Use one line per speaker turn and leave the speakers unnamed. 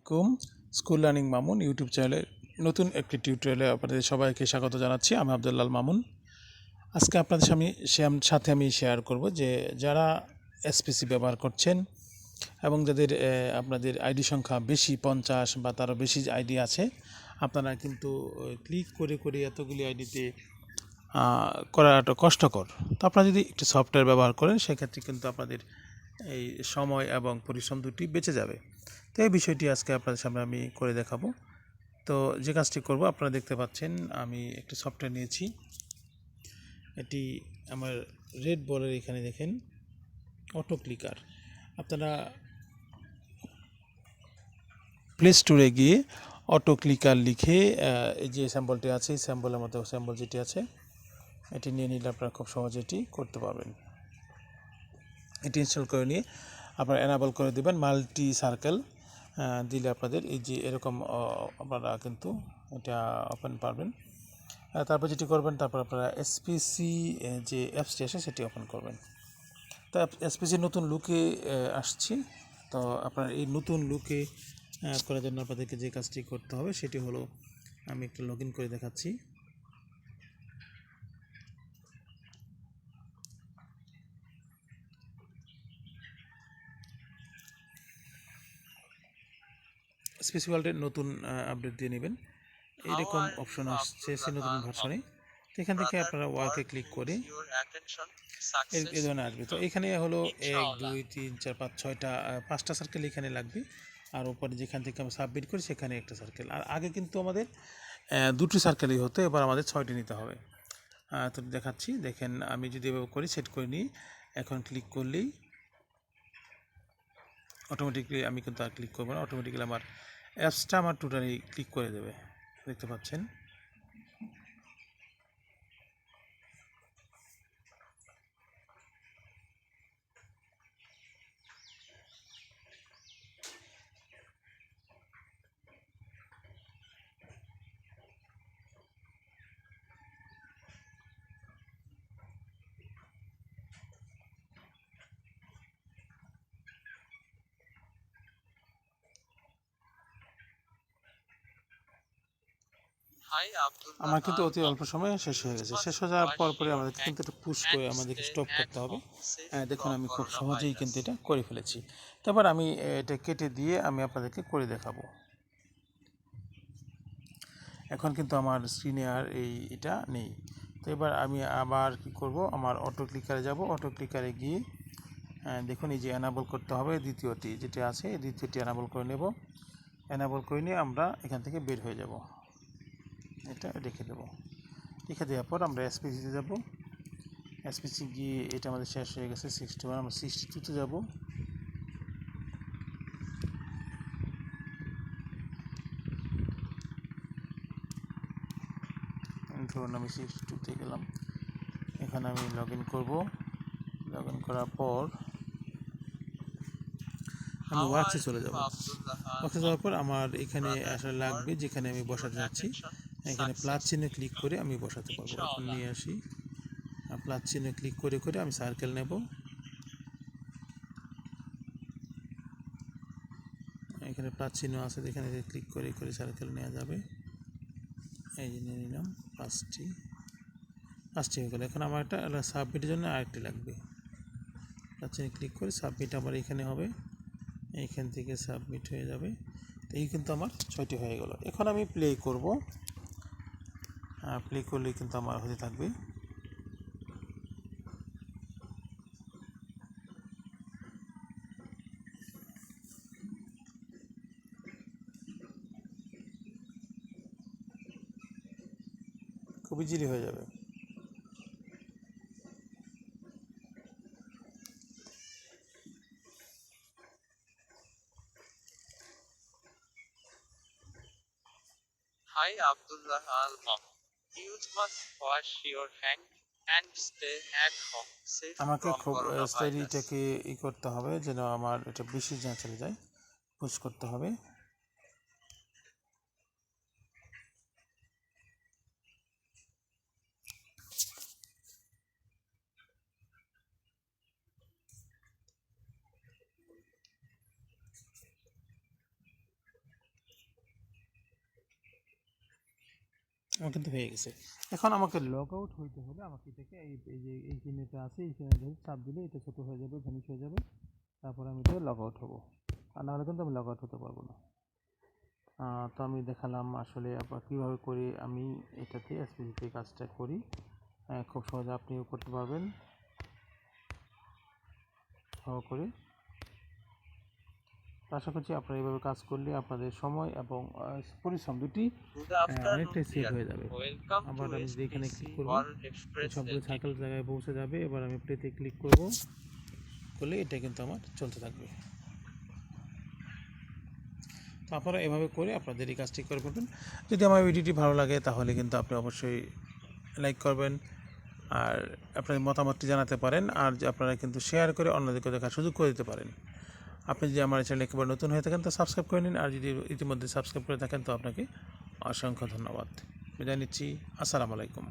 আলাইকুম। School learning Mamun YouTube চ্যানেলে নতুন একটি টিউটোরিয়ালে আপনাদের সবাইকে স্বাগত জানাচ্ছি। আমি আব্দুল্লাহ মামুন। আজকে আপনাদের সাথে আমি শেয়ার করব যে যারা এসপিসি ব্যবহার করছেন এবং যাদের আপনাদের আইডি সংখ্যা বেশি 50 বা তারও বেশি আইডি আছে, আপনারা কিন্তু ক্লিক করে করে এতগুলি আইডিতে করা একটা কষ্টকর। তো আপনারা যদি একটি সফটওয়্যার ব্যবহার করেন সেক্ষেত্রে কিন্তু আপনাদের এই সময় এবং পরিশ্রম দুটি বেঁচে যাবে। তো এই বিষয়টি আজকে আপনাদের সামনে আমি করে দেখাবো। তো যে কাজটি করব, আপনারা দেখতে পাচ্ছেন আমি একটি সফটওয়্যার নিয়েছি। এটি আমার রেড বলের এখানে দেখেন অটো ক্লিকার। আপনারা প্লে স্টোরে গিয়ে অটো ক্লিকার লিখে এই যে স্যাম্পলটি আছে, এই স্যাম্পলের মতো স্যাম্পল যেটি আছে এটি নিয়ে নিলে আপনারা খুব সহজে এটি করতে পারবেন। এটি ইনস্টল করে নিয়ে আপনারা এনাবল করে দেবেন মাল্টি সার্কেল দিলে আপনাদের এই যে এরকম আপনারা কিন্তু এটা ওপেন পারবেন। তারপর যেটি করবেন, তারপর আপনারা এসপিসি যে অ্যাপসটি আছে সেটি ওপেন করবেন। তো এসপিসি নতুন লুকে আসছি। তো আপনার এই নতুন লুকে করার জন্য আপনাদেরকে যে কাজটি করতে হবে সেটি হলো, আমি একটু লগ ইন করে দেখাচ্ছি। এসপিসি ওয়ার্ল্ডের নতুন আপডেট দিয়ে নেবেন, এইরকম অপশন আসছে সে নতুন ভার্সনে। তো এখান থেকে আপনারা ওয়ার্কে ক্লিক করে এই ধরনের আসবে। তো এখানে হলো 1 2 3 4 5 6টা 5টা সার্কেল এখানে লাগবে, আর উপরে যেখান থেকে আমরা সাবমিট করি সেখানে একটা সার্কেল। আর আগে কিন্তু আমাদের দুটি সার্কেলই হতো, এবার আমাদের 6টি নিতে হবে। তো দেখাচ্ছি, দেখেন আমি যদি এভাবে করি, সেট করে নিই, এখন ক্লিক করলেই অটোমেটিকলি আমি কিন্তু আর ক্লিক করবো না, অটোমেটিক্যালি আমার অ্যাপসটা আমার টোটালি ক্লিক করে দেবে। দেখতে পাচ্ছেন। আমার কিন্তু অতি অল্প সময়ে শেষ হয়ে গেছে। শেষ হয়ে যাওয়ার পরে আমাদেরকে কিন্তু এটা পুশ করে আমাদেরকে স্টপ করতে হবে। দেখুন আমি খুব সহজেই কিন্তু এটা করে ফেলেছি। তারপর আমি এটা কেটে দিয়ে আমি আপনাদেরকে করে দেখাবো। এখন কিন্তু আমার স্ক্রিনে আর এটা নেই। তো এবার আমি আবার কি করব, আমার অটো ক্লিকারে যাব। অটো ক্লিকারে গিয়ে দেখুন এই যে এনাবল করতে হবে, দ্বিতীয়টি যেটি আছে এই দ্বিতীয়টি এনাবল করে নেব। এনাবল করে নিয়ে আমরা এখান থেকে বের হয়ে যাব। এটা রেখে দেবো। রেখে দেওয়ার পর আমরা এসপিসিতে যাব। এসপিসি গিয়ে এটা আমাদের শেষ হয়ে গেছে 61, আমরা 62তে যাব। ধরুন আমি 62তে গেলাম। এখানে আমি লগ ইন করবো। লগ ইন করার পর আমি ওয়ার্কসে চলে যাব। ওয়ার্কসে যাওয়ার পর আমার এখানে আসলে লাগবে, যেখানে আমি বসাতে যাচ্ছি এখানে প্লাস চিহ্নে ক্লিক করে আমি বসাতে পারবো। এখন নিয়ে আসি, প্লাস চিহ্নে ক্লিক করে করে আমি সার্কেল নেব। এখানে প্লাস চিহ্ন আছে, এখানে ক্লিক করে করে সার্কেল নেওয়া যাবে। এই যে নিয়ে নিলাম পাঁচটি হয়ে গেল। এখন আমার একটা সাবমিটের জন্য আরেকটি লাগবে। প্লাস চিহ্নে ক্লিক করে সাবমিট আমার এখানে হবে, এইখান থেকে সাবমিট হয়ে যাবে। তো এই কিন্তু আমার 6টি হয়ে গেল। এখন আমি প্লে করব। প্লে করলে কিন্তু আমার হতে থাকবে। খুব ইজিলি হয়ে যাবে।
Hi Abdullah Al Mom. You must wash your hand and stay at home safe
আমাকে
from
খুব
coronavirus.
স্টাইলিটাকে করতে হবে যেন আমার এটা বেশি না চলে যায়, পুশ করতে হবে। আমার কিন্তু হয়ে গেছে। এখন আমাকে লগ আউট হইতে হলে আমাকে এটাকে এই যে এই চিহ্নটা আছে, এই চিহ্নটা চাপ দিলে এটা ছোটো হয়ে যাবে, ভ্যানিশ হয়ে যাবে। তারপরে আমি এটা লগ আউট হবো, আর নাহলে কিন্তু আমি লগ আউট হতে পারবো না। তো আমি দেখালাম আসলে আবার কীভাবে করে আমি এটাতে এসপিসিতে কাজটা করি। খুব সহজে আপনিও করতে পারবেন ভালো করে। আশা করছি আপনারা এইভাবে কাজ করলে আপনাদের সময় এবং পরিশ্রম দুটি
Good afternoon,
অনেকটাই সেভ
dear.
হয়ে যাবে।
Welcome
আবার
to
আমি যদি এখানে
SPC
ক্লিক করব,
World
এই
Express
সবগুলো সার্কেল
LTD.
জায়গায় পৌঁছে যাবে। এবার আমি প্লেতে ক্লিক করব, করলে এটা কিন্তু আমার চলতে থাকবে। তো আপনারা এভাবে করে আপনাদের এই কাজটি করে ফেলবেন। যদি আমার ভিডিওটি ভালো লাগে তাহলে কিন্তু আপনি অবশ্যই লাইক করবেন, আর আপনার মতামতটি জানাতে পারেন। আর আপনারা কিন্তু শেয়ার করে অন্যদেরকে দেখার সুযোগ করে দিতে পারেন। আপনি যদি আমার চ্যানেল একেবারে নতুন হয়ে থাকেন তো সাবস্ক্রাইব করে নিন, আর যদি ইতিমধ্যে সাবস্ক্রাইব করে থাকেন তো আপনাকে অসংখ্য ধন্যবাদ। বিদায় নিচ্ছি। আসসালামু আলাইকুম।